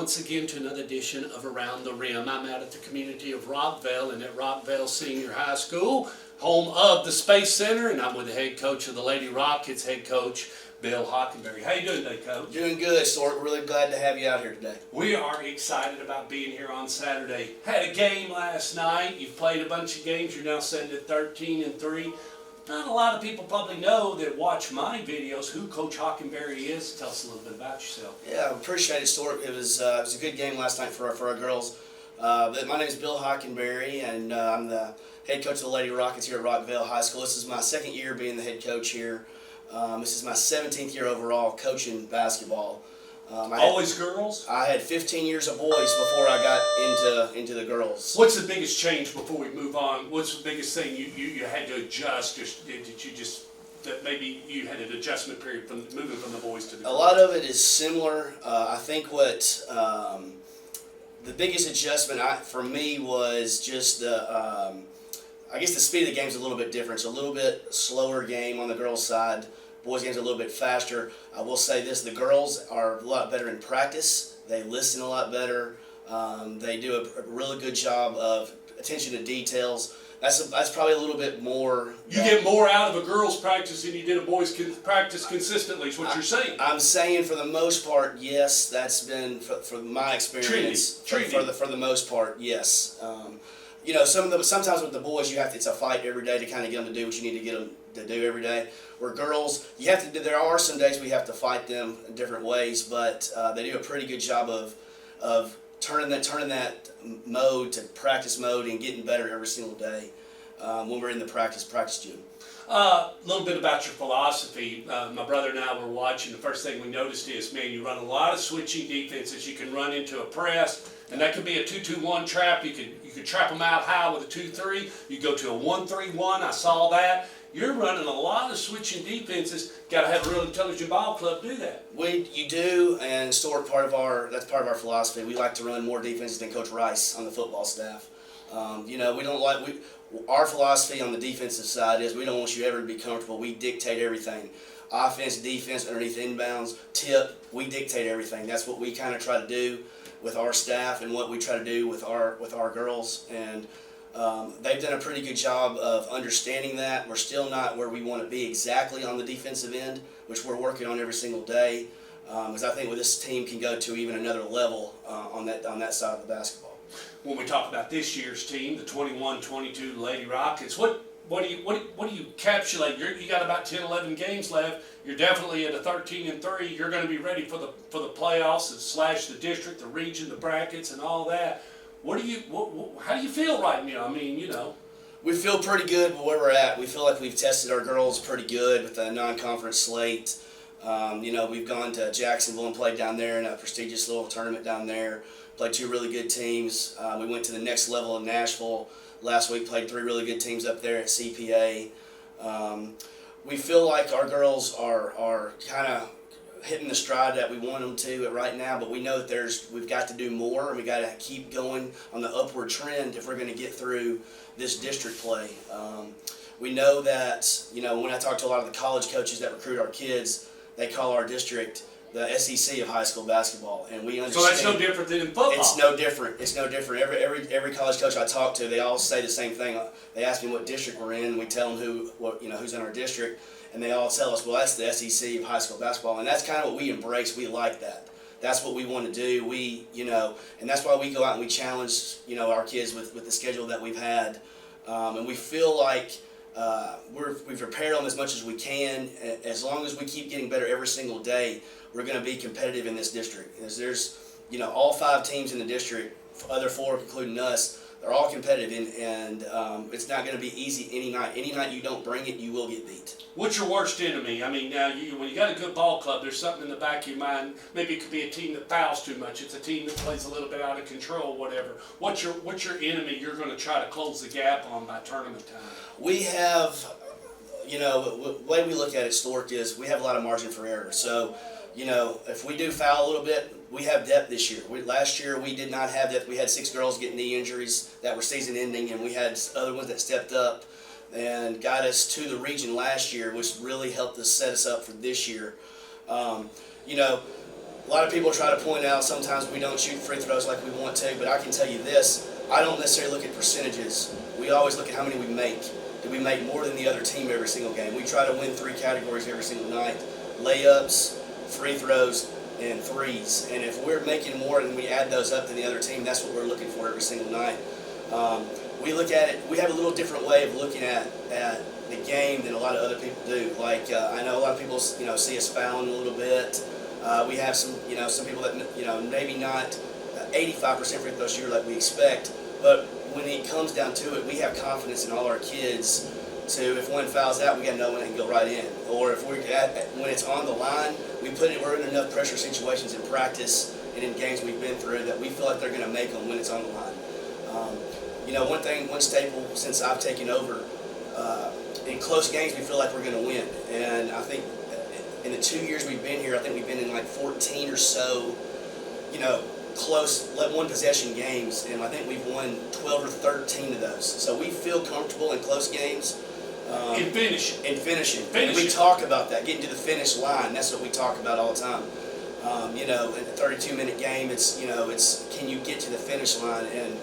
once again to another edition of Around the Rim. I'm out at the community of Rockville and at Rockville Senior High School, home of the Space Center, and I'm with the head coach of the Lady Rockets, head coach Bill Hockenberry. How you doing today, Coach? Doing good, Stuart. We're really glad to have you out here today. We are excited about being here on Saturday. Had a game last night. You've played a bunch of games. You're now sitting at 13-3. Not a lot of people probably know that watch my videos who Coach Hockenberry is. Tell us a little bit about yourself. Yeah, I appreciate it, Stuart. It was a good game last night for our girls. My name is Bill Hockenberry, and I'm the head coach of the Lady Rockets here at Rockville High School. This is my second year being the head coach here. This is my 17th year overall coaching basketball. Always girls? I had 15 years of boys before I got into the girls. What's the biggest change before we move on? What's the biggest thing you had to adjust? That maybe you had an adjustment period from moving from the boys to the girls? A lot of it is similar. I think what the biggest adjustment for me was just the I guess the speed of the game is a little bit different. It's a little bit slower game on the girls' side. Boys' game's a little bit faster. I will say this, the girls are a lot better in practice. They listen a lot better. They do a really good job of attention to details. That's probably a little bit more. You get more out of a girls' practice than you did a boys' practice consistently, is what you're saying. I'm saying for the most part, yes. That's been, for my experience, for the most part, yes. You know, sometimes with the boys, it's a fight every day to kind of get them to do what you need to get them to do every day. Where girls, you have to do. There are some days we have to fight them in different ways, but they do a pretty good job of turning that mode to practice mode and getting better every single day when we're in the practice gym. A little bit about your philosophy. My brother and I were watching. The first thing we noticed is, man, you run a lot of switching defenses. You can run into a press, and that could be a 2-2-1 trap. You could trap them out high with a 2-3. You go to a 1-3-1. I saw that. You're running a lot of switching defenses. Got to have a real intelligent ball club do that. You do, and Stuart, that's part of our philosophy. We like to run more defenses than Coach Rice on the football staff. You know, our philosophy on the defensive side is we don't want you ever to be comfortable. We dictate everything. Offense, defense, underneath inbounds, tip, we dictate everything. That's what we kind of try to do with our staff and what we try to do with our girls. And they've done a pretty good job of understanding that. We're still not where we want to be exactly on the defensive end, which we're working on every single day. Because I think this team can go to even another level on that side of the basketball. When we talk about this year's team, the 21-22 Lady Rockets, what do you encapsulate? You got about 10-11 games left. You're definitely at a 13-3. You're going to be ready for the playoffs / the district, the region, the brackets, and all that. How do you feel right now? I mean, you know. We feel pretty good where we're at. We feel like we've tested our girls pretty good with a non-conference slate. You know, we've gone to Jacksonville and played down there in a prestigious little tournament down there. Played 2 really good teams. We went to the next level in Nashville last week. Played 3 really good teams up there at CPA. We feel like our girls are kind of hitting the stride that we want them to right now, but we know that we've got to do more, and we got to keep going on the upward trend if we're going to get through this district play. We know that, you know, when I talk to a lot of the college coaches that recruit our kids, they call our district the SEC of high school basketball, and we understand. So that's no different than in football. It's no different. It's no different. Every college coach I talk to, they all say the same thing. They ask me what district we're in, and we tell them who's in our district, and they all tell us, well, that's the SEC of high school basketball, and that's kind of what we embrace. We like that. That's what we want to do. And that's why we go out and we challenge, our kids with the schedule that we've had, and we feel like we've prepared them as much as we can. As long as we keep getting better every single day, we're going to be competitive in this district. Because there's, all 5 teams in the district, other 4 including us, they're all competitive, and it's not going to be easy any night. Any night you don't bring it, you will get beat. What's your worst enemy? I mean, now when you got a good ball club, there's something in the back of your mind. Maybe it could be a team that fouls too much. It's a team that plays a little bit out of control, whatever. What's your enemy you're going to try to close the gap on by tournament time? We have, the way we look at it, Stork, is we have a lot of margin for error. So, if we do foul a little bit, we have depth this year. Last year we did not have that. We had 6 girls get knee injuries that were season ending, and we had other ones that stepped up and got us to the region last year, which really helped us set us up for this year. A lot of people try to point out sometimes we don't shoot free throws like we want to, but I can tell you this, I don't necessarily look at percentages. We always look at how many we make. Do we make more than the other team every single game? We try to win 3 categories every single night: layups, free throws, and threes. And if we're making more and we add those up to the other team, that's what we're looking for every single night. We look at it, we have a little different way of looking at the game than a lot of other people do. Like, I know a lot of people, see us fouling a little bit. We have some people that, maybe not 85% free throw shooter like we expect, but when it comes down to it, we have confidence in all our kids to, if one fouls out, we got to know when they can go right in. Or if when it's on the line, we're in enough pressure situations in practice and in games we've been through that we feel like they're going to make them when it's on the line. One staple since I've taken over, in close games we feel like we're going to win. And I think in the 2 years we've been here, I think we've been in like 14 or so, close, one possession games, and I think we've won 12 or 13 of those. So we feel comfortable in close games. In finishing. And we talk about that, getting to the finish line. That's what we talk about all the time. In a 32-minute game, it's can you get to the finish line? And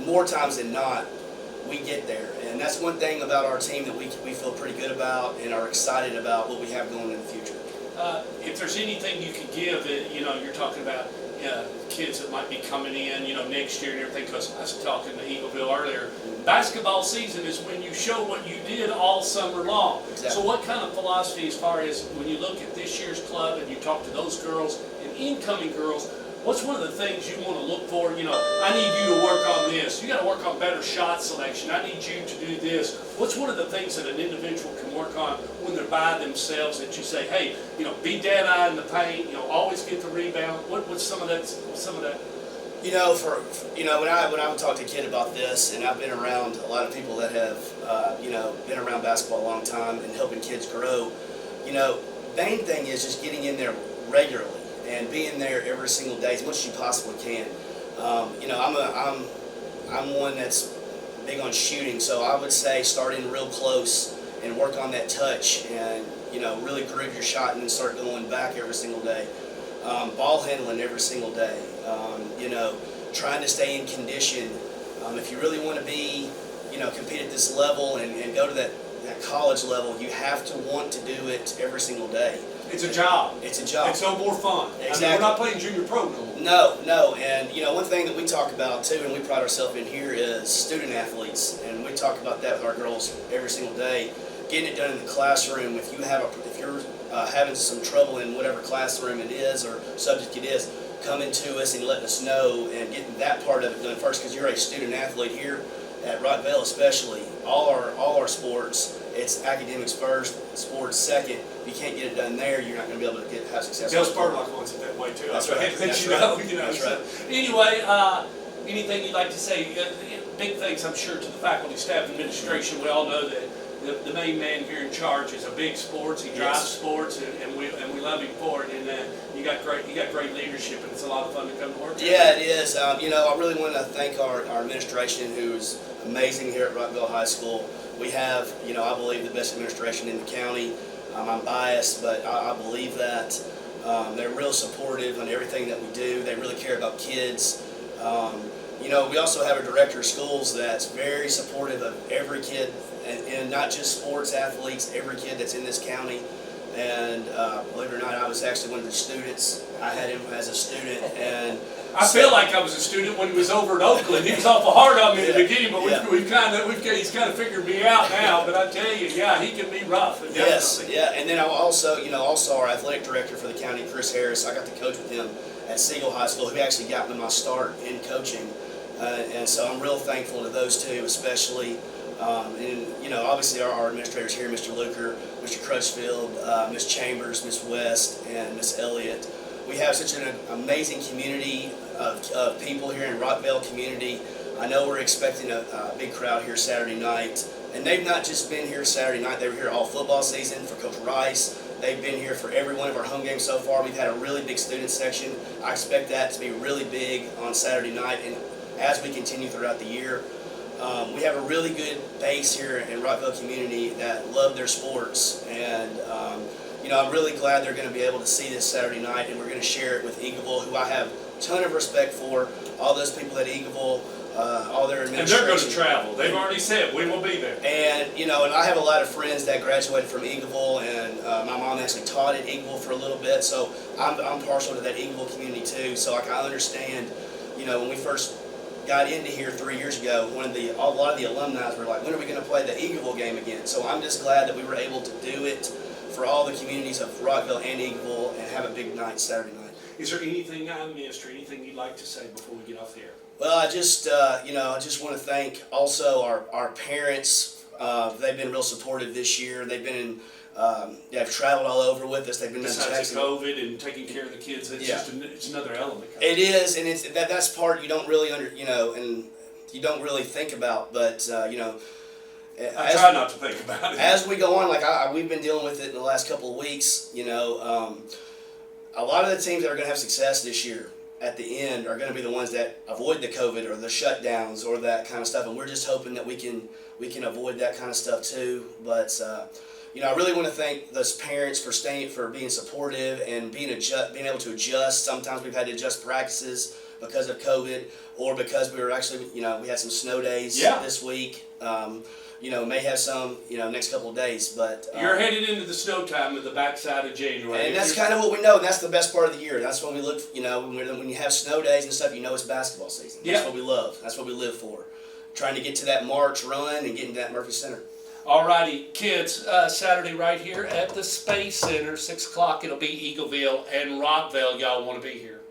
more times than not, we get there. And that's one thing about our team that we feel pretty good about and are excited about what we have going in the future. If there's anything you could give, you're talking about kids that might be coming in, next year and everything, because I was talking to Eagleville earlier. Basketball season is when you show what you did all summer long. Exactly. So what kind of philosophy, as far as when you look at this year's club and you talk to those girls and incoming girls, what's one of the things you want to look for? I need you to work on this. You got to work on better shot selection. I need you to do this. What's one of the things that an individual can work on when they're by themselves that you say, hey, be dead eye in the paint. Always get the rebound. What's some of that? When I would talk to a kid about this, and I've been around a lot of people that have, been around basketball a long time and helping kids grow. Main thing is just getting in there regularly and being there every single day as much as you possibly can. I'm one that's big on shooting, so I would say start in real close and work on that touch and really groove your shot and then start going back every single day. Ball handling every single day. Trying to stay in condition. If you really want to be, compete at this level and go to that college level, you have to want to do it every single day. It's a job. It's a job. It's no more fun. Exactly. We're not playing junior pro no more. No. And, one thing that we talk about, too, and we pride ourselves in here, is student athletes. And we talk about that with our girls every single day. Getting it done in the classroom. If you're having some trouble in whatever classroom it is or subject it is, coming to us and letting us know and getting that part of it done first, because you're a student athlete here at Rockville especially. All our sports, it's academics first, sports second. If you can't get it done there, you're not going to be able to have success. Del Spurlock wants it that way too. That's right. That's right. Anyway, anything you'd like to say? Big thanks, I'm sure, to the faculty, staff, administration. We all know that the main man here in charge is a big sports. He drives sports, and we love him for it. And you got great leadership, and it's a lot of fun to come to work. Yeah, it is. I really want to thank our administration, who is amazing here at Rockville High School. We have, I believe, the best administration in the county. I'm biased, but I believe that. They're real supportive on everything that we do. They really care about kids. We also have a director of schools that's very supportive of every kid, and not just sports athletes, every kid that's in this county. And believe it or not, I was actually one of the students. I had him as a student, and I feel like I was a student when he was over in Oakland. He was awful hard on me in the beginning, but he's kind of figured me out now. But I tell you, yeah, he can be rough. Yes, yeah. And then also our athletic director for the county, Chris Harris. I got to coach with him at Siegel High School, who actually got me my start in coaching. And so I'm real thankful to those two, especially. And obviously our administrators here, Mr. Luker, Mr. Crutchfield, Ms. Chambers, Ms. West, and Ms. Elliott. We have such an amazing community of people here in Rockville community. I know we're expecting a big crowd here Saturday night. And they've not just been here Saturday night, they were here all football season for Coach Rice. They've been here for every one of our home games so far. We've had a really big student section. I expect that to be really big on Saturday night and as we continue throughout the year. We have a really good base here in Rockville community that love their sports, and I'm really glad they're going to be able to see this Saturday night, and we're going to share it with Eagleville, who I have a ton of respect for. All those people at Eagleville, all their And administration. they're gonna travel. They've already said, we will be there. And, and I have a lot of friends that graduated from Eagleville, and my mom actually taught at Eagleville for a little bit, so I'm partial to that Eagleville community too. So I understand, when we first got into here 3 years ago, a lot of the alumni were like, when are we going to play the Eagleville game again? So I'm just glad that we were able to do it for all the communities of Rockville and Eagleville and have a big night Saturday night. Is there anything I missed or anything you'd like to say before we get off the air? Well, I just want to thank also our parents. They've been real supportive this year. They've been they've traveled all over with us. They've been Besides the COVID and taking care of the kids, it's it's another element. It is, and that's part you don't really and you don't really think about. But I try not to think about it. As we go on, we've been dealing with it in the last couple of weeks. A lot of the teams that are going to have success this year at the end are going to be the ones that avoid the COVID or the shutdowns or that kind of stuff, and we're just hoping that we can avoid that kind of stuff too. But I really want to thank those parents for being supportive and being able to adjust. Sometimes we've had to adjust practices because of COVID, or because we were actually we had some snow days this week. May have some next couple of days, but you're headed into the snow time at the backside of January, and that's kind of what we know. And that's the best part of the year. That's when we look. When you have snow days and stuff, it's basketball season. That's what we love. That's what we live for. Trying to get to that March run and getting to that Murphy Center. Alrighty, kids, Saturday right here at the Space Center, 6 o'clock. It'll be Eagleville and Rockville. Y'all want to be here.